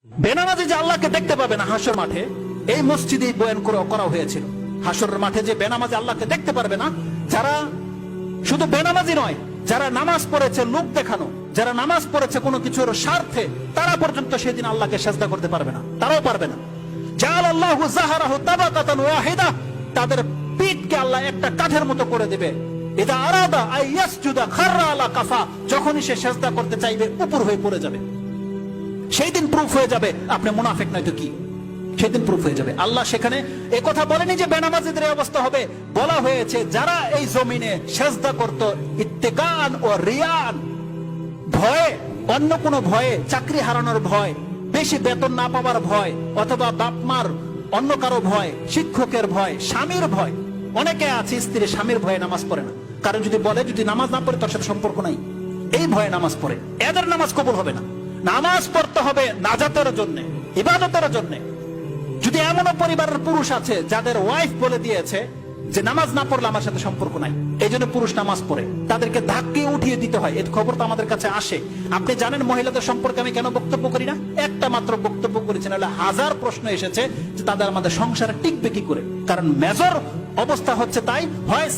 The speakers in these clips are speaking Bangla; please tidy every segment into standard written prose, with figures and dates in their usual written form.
বেনামাজি যে আল্লাহকে দেখতে পাবে না হাসর মাঠে, এই মসজিদে বয়ান করা হয়েছিল। হাসরের মাঠে যে বেনামাজি আল্লাহকে দেখতে পারবে না, যারা শুধু বেনামাজি নয়, যারা নামাজ পড়েছে লোক দেখানো, যারা নামাজ পড়েছে কোনো কিছুর স্বার্থে, তারা পর্যন্ত সেদিন আল্লাহকে সেজদা করতে পারবে না, তারাও পারবে না। জাআলাল্লাহু যাহরাহু তাবাকাতান ওয়াহিদা, তাদের পিঠকে আল্লাহ একটা কাঠের মতো করে দিবে। ইদা আরাদা আই ইয়াসজুদা খাররা আলা কাফা, যখনই সে সেজদা করতে চাইবে উপর হয়ে পড়ে যাবে। সেই দিন প্রুফ হয়ে যাবে আপনি মুনাফিক নয় তো কি, সেদিন প্রুফ হয়ে যাবে। আল্লাহ সেখানে এ কথা বলেনি যে বেনামাজিদের অবস্থা হবে, বলা হয়েছে যারা এই জমিনে সেজদা করত ইত্তেকান ও রিয়ান, ভয়ে, অন্য কোনো ভয়ে, চাকরি হারানোর ভয়, বেশি বেতন না পাওয়ার ভয়, অথবা বাপ মার অন্য কারো ভয়, শিক্ষকের ভয়, স্বামীর ভয়। অনেকে আছে স্ত্রী স্বামীর ভয়ে নামাজ পড়ে না, কারণ যদি বলে যদি নামাজ না পড়ে তোর সাথে সম্পর্ক নাই, এই ভয়ে নামাজ পড়ে। এদের নামাজ কবুল হবে না। নামাজ পড়তে হবে নাজাতের জন্য, ইবাদতের জন্য। যদি এমন পরিবারের পুরুষ আছে যাদের ওয়াইফ বলে দিয়েছে যে নামাজ না পড়লে আমার সাথে সম্পর্ক নাই, এই জন্য পুরুষ নামাজ পড়ে, তাদেরকে ধাক্কে উঠিয়ে দিতে হয়। এর খবর তো আমাদের কাছে আসে। আপনি জানেন মহিলাদের সম্পর্কে আমি কেন বক্তব্য করি না? একটা মাত্র বক্তব্য করেছি, নাহলে হাজার প্রশ্ন এসেছে যে তাদের আমাদের সংসারে টিকবে কি করে। কারণ মেজর অবস্থা হচ্ছে তাই, হয়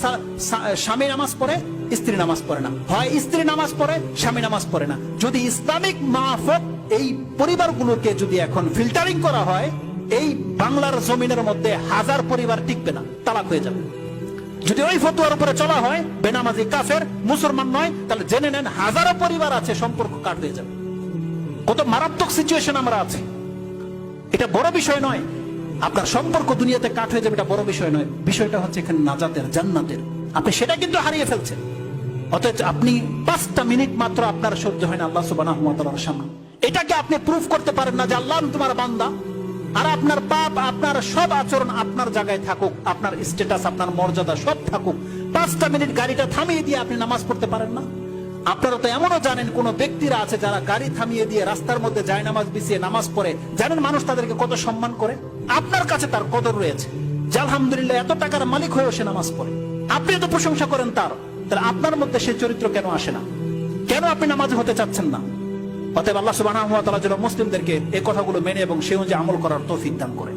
স্বামী নামাজ পড়ে, স্ত্রী নামাজ পড়ে না, হয় স্ত্রী নামাজ পড়ে, স্বামী নামাজ পড়ে না। যদি ইসলামিক মাফক এই পরিবারগুলোকে যদি এখন ফিল্টারিং করা হয়, এই বাংলার জমিনের মধ্যে হাজার পরিবার টিকবে না, তালাক হয়ে যাবে। যদি ওই ফতোয়ার উপরে চলা হয় বেনামাজি কাফের, মুসলমান নয়, তাহলে জেনে নেন হাজারো পরিবার আছে সম্পর্ক কাট হয়ে যাবে। কত মারাত্মক সিচুয়েশন আমরা আছি। এটা বড় বিষয় নয়, আপনার সম্পর্ক দুনিয়াতে কাট হয়ে যাবে, এটা বড় বিষয় নয়। বিষয়টা হচ্ছে এখানে নাজাতের, জান্নাতের। আপনি সেটা কিন্তু হারিয়ে ফেলছেন। অথচ আপনি 5টা মিনিট মাত্র আপনার সহ্য হয় না আল্লাহ সুবহানাহু ওয়া তাআলার সামনে। এটাকে আপনি প্রুফ করতে পারেন না যে আল্লাহ তোমার বান্দা, আর আপনার পাপ, আপনার সব আচরণ আপনার জায়গায় থাকুক, আপনার স্ট্যাটাস, আপনার মর্যাদা সব থাকুক, 5টা মিনিট গাড়িটা থামিয়ে দিয়ে আপনি নামাজ পড়তে পারেন না। আপনারা তো এমনও জানেন কোন ব্যক্তিরা আছে যারা গাড়ি থামিয়ে দিয়ে রাস্তার মধ্যে যায় নামাজ বিছিয়ে নামাজ পড়ে, জানেন মানুষ তাদেরকে কত সম্মান করে। আপনার কাছে তার কদর রয়েছে যে আলহামদুলিল্লাহ এত টাকার মালিক হয়েও সে নামাজ পড়ে, আপনি তো প্রশংসা করেন তার, তাহলে আপনার মধ্যে সে চরিত্র কেন আসে না? কেন আপনি নামাজ হতে চাচ্ছেন না? অতএব আল্লাহ সুবহানাহু ওয়া তাআলা যেন মুসলিমদেরকে এই কথাগুলো মেনে এবং সে অনুযায়ী আমল করার তৌফিক দান করে।